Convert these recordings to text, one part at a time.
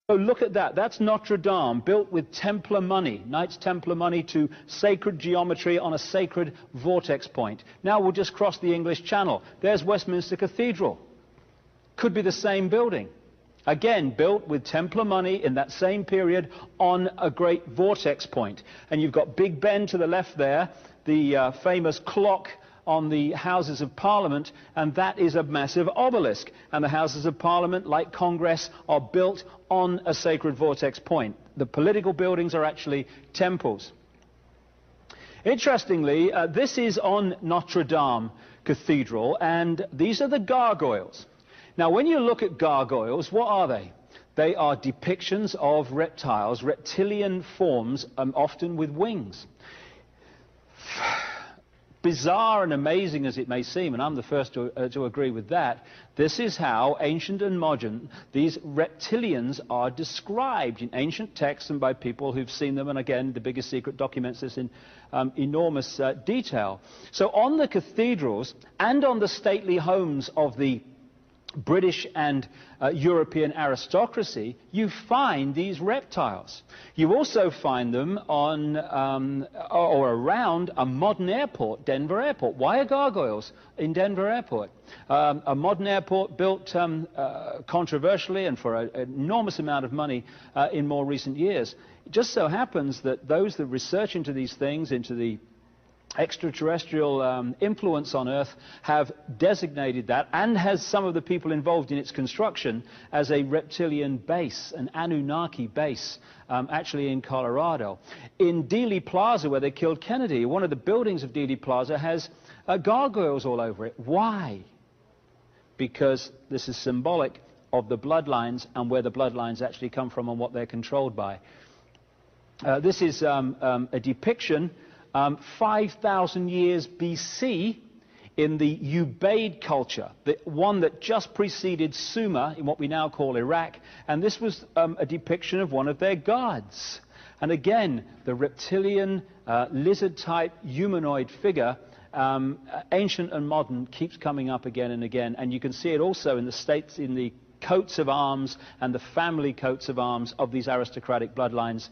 So look at that. That's Notre Dame, built with Templar money, Knights Templar money, to sacred geometry on a sacred vortex point. Now we'll just cross the English Channel. There's Westminster Cathedral. Could be the same building. Again, built with Templar money in that same period on a great vortex point. And you've got Big Ben to the left there, the famous clock on the Houses of Parliament, and that is a massive obelisk. And the Houses of Parliament, like Congress, are built on a sacred vortex point. The political buildings are actually temples. Interestingly, this is on Notre Dame Cathedral, and these are the gargoyles. Now, when you look at gargoyles, what are they? They are depictions of reptiles, reptilian forms, often with wings. Bizarre and amazing as it may seem, and I'm the first to agree with that, this is how ancient and modern these reptilians are described in ancient texts and by people who've seen them, and again, the Biggest Secret documents this in enormous detail. So on the cathedrals and on the stately homes of the British and European aristocracy, you find these reptiles. You also find them on or around a modern airport, Denver Airport. Why are gargoyles in Denver Airport? A modern airport built controversially and for an enormous amount of money in more recent years. It just so happens that those that research into these things, into the extraterrestrial influence on Earth, have designated that, and has some of the people involved in its construction, as a reptilian base, an Anunnaki base, actually in Colorado. In Dealey Plaza, where they killed Kennedy, one of the buildings of Dealey Plaza has gargoyles all over it. Why? Because this is symbolic of the bloodlines and where the bloodlines actually come from and what they're controlled by. This is a depiction 5,000 years BC in the Ubaid culture, the one that just preceded Sumer in what we now call Iraq, and this was a depiction of one of their gods. And again, the reptilian, lizard-type humanoid figure, ancient and modern, keeps coming up again and again, and you can see it also in the states, in the coats of arms and the family coats of arms of these aristocratic bloodlines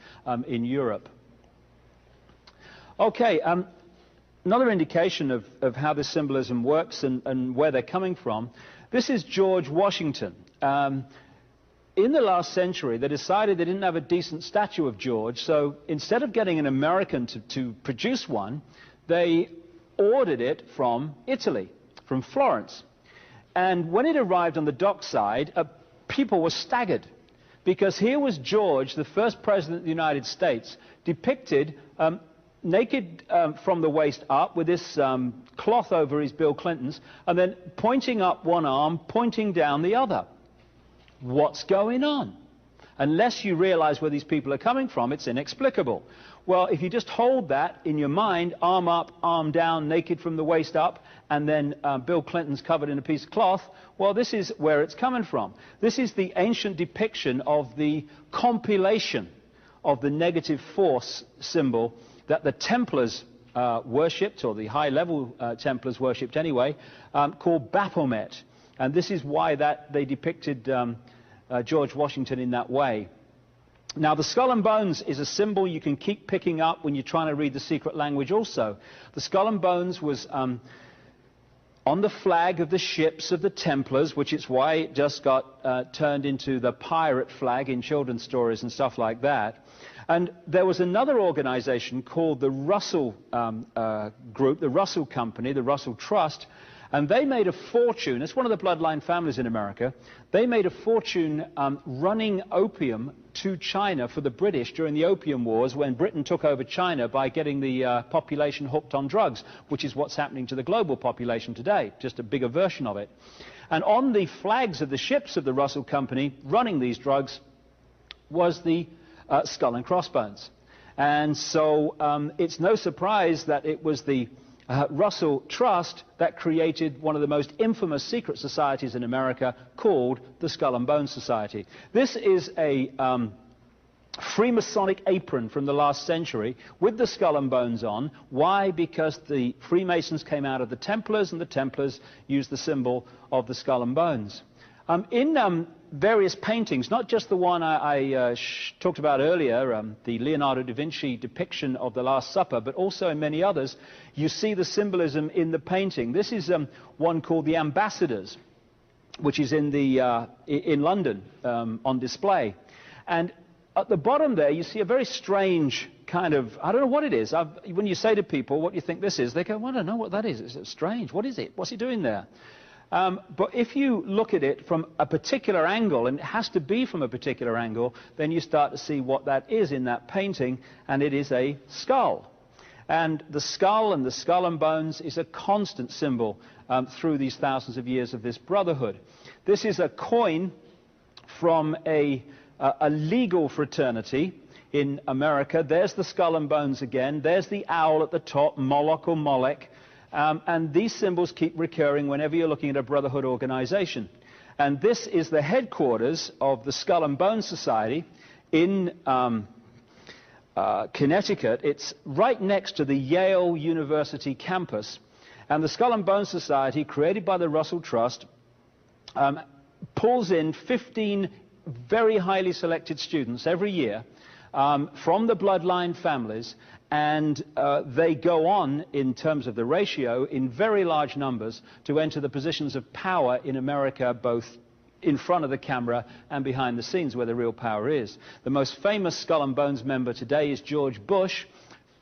in Europe. Okay, another indication of how this symbolism works and where they're coming from. This is George Washington. In the last century, they decided they didn't have a decent statue of George, so instead of getting an American to produce one, they ordered it from Italy, from Florence. And when it arrived on the dockside, people were staggered, because here was George, the first president of the United States, depicted naked from the waist up, with this cloth over his Bill Clinton's, and then pointing up one arm, pointing down the other. What's going on? Unless you realize where these people are coming from, it's inexplicable. Well, if you just hold that in your mind, arm up, arm down, naked from the waist up, and then Bill Clinton's covered in a piece of cloth, well, this is where it's coming from. This is the ancient depiction of the compilation of the negative force symbol that the Templars worshipped, or the high-level Templars worshipped anyway, called Baphomet. And this is why they depicted George Washington in that way. Now, the skull and bones is a symbol you can keep picking up when you're trying to read the secret language also. The skull and bones was on the flag of the ships of the Templars, which is why it just got turned into the pirate flag in children's stories and stuff like that. And there was another organization called the Russell Group, the Russell Company, the Russell Trust, and they made a fortune. It's one of the bloodline families in America. They made a fortune running opium to China for the British during the Opium Wars, when Britain took over China by getting the population hooked on drugs, which is what's happening to the global population today, just a bigger version of it. And on the flags of the ships of the Russell Company running these drugs was the skull and crossbones. And so it's no surprise that it was the Russell Trust that created one of the most infamous secret societies in America, called the Skull and Bones Society. This is a Freemasonic apron from the last century with the skull and bones on. Why? Because the Freemasons came out of the Templars, and the Templars used the symbol of the skull and bones. In various paintings, not just the one I talked about earlier, the Leonardo da Vinci depiction of the Last Supper, but also in many others, you see the symbolism in the painting. This is one called The Ambassadors, which is in London on display. And at the bottom there, you see a very strange kind of, I don't know what it is. When you say to people, what do you think this is? They go, well, I don't know what that is. It's strange. What is it? What's he doing there? But if you look at it from a particular angle, and it has to be from a particular angle, then you start to see what that is in that painting, and it is a skull. And the skull and the skull and bones is a constant symbol through these thousands of years of this brotherhood. This is a coin from a legal fraternity in America. There's the skull and bones again. There's the owl at the top, Moloch or Molech. And these symbols keep recurring whenever you're looking at a brotherhood organization. And this is the headquarters of the Skull and Bones Society in Connecticut. It's right next to the Yale University campus. And the Skull and Bones Society, created by the Russell Trust, pulls in 15 very highly selected students every year from the bloodline families, and they go on, in terms of the ratio, in very large numbers to enter the positions of power in America, both in front of the camera and behind the scenes where the real power is. The most famous Skull and Bones member today is George Bush,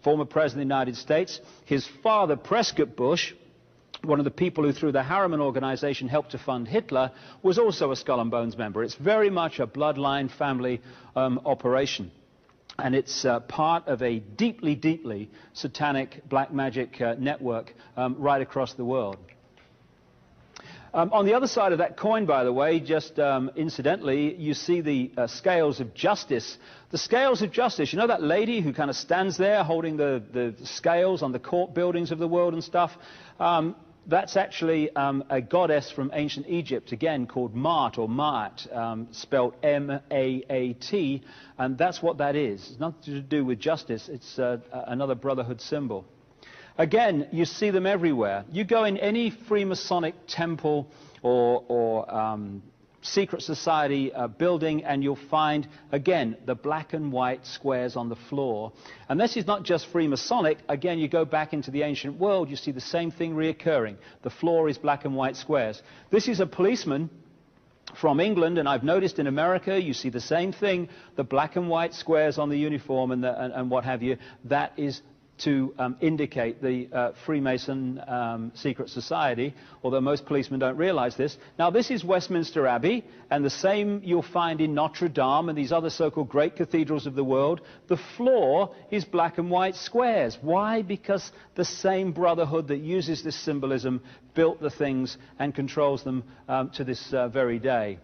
former President of the United States. His father, Prescott Bush, one of the people who through the Harriman organization helped to fund Hitler, was also a Skull and Bones member. It's very much a bloodline family operation. And it's part of a deeply, deeply satanic black magic network right across the world. On the other side of that coin, by the way, just incidentally, you see the scales of justice. The scales of justice, you know that lady who kind of stands there holding the scales on the court buildings of the world and stuff? That's actually a goddess from ancient Egypt, again, called Maat, or Maat, spelled M-A-A-T, and that's what that is. It's nothing to do with justice. It's another brotherhood symbol. Again, you see them everywhere. You go in any Freemasonic temple or secret society building, and you'll find, again, the black and white squares on the floor. And this is not just Freemasonic. Again, you go back into the ancient world, you see the same thing reoccurring. The floor is black and white squares. This is a policeman from England, and I've noticed in America, you see the same thing, the black and white squares on the uniform and what have you. That is to indicate the Freemason secret society, although most policemen don't realize this. Now, this is Westminster Abbey, and the same you'll find in Notre Dame and these other so-called great cathedrals of the world. The floor is black and white squares. Why? Because the same brotherhood that uses this symbolism built the things and controls them to this very day.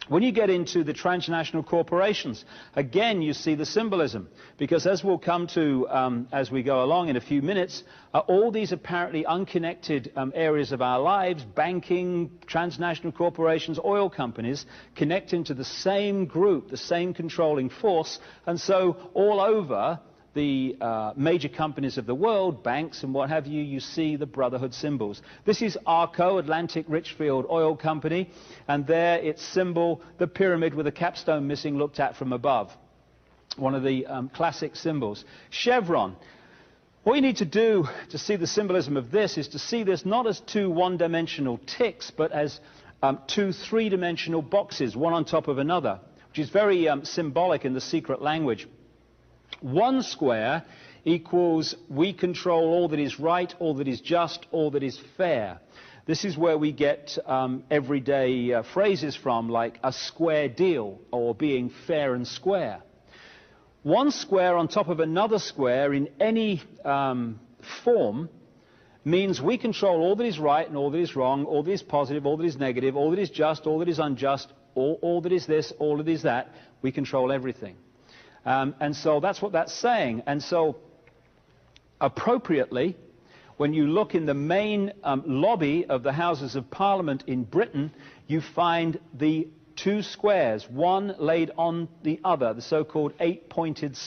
When you get into the transnational corporations, again, you see the symbolism, because as we'll come to as we go along in a few minutes, all these apparently unconnected areas of our lives, banking, transnational corporations, oil companies, connect into the same group, the same controlling force, and so all over the major companies of the world, banks and what have you, you see the brotherhood symbols. This is Arco, Atlantic Richfield Oil Company, and there its symbol, the pyramid with a capstone missing, looked at from above. One of the classic symbols. Chevron. What you need to do to see the symbolism of this is to see this not as two one-dimensional ticks, but as two three-dimensional boxes, one on top of another, which is very symbolic in the secret language. One square equals we control all that is right, all that is just, all that is fair. This is where we get everyday phrases from, like a square deal or being fair and square. One square on top of another square in any form means we control all that is right and all that is wrong, all that is positive, all that is negative, all that is just, all that is unjust, all that is this, all that is that. We control everything. And so that's what that's saying. And so appropriately, when you look in the main lobby of the Houses of Parliament in Britain, you find the two squares, one laid on the other, the so-called eight-pointed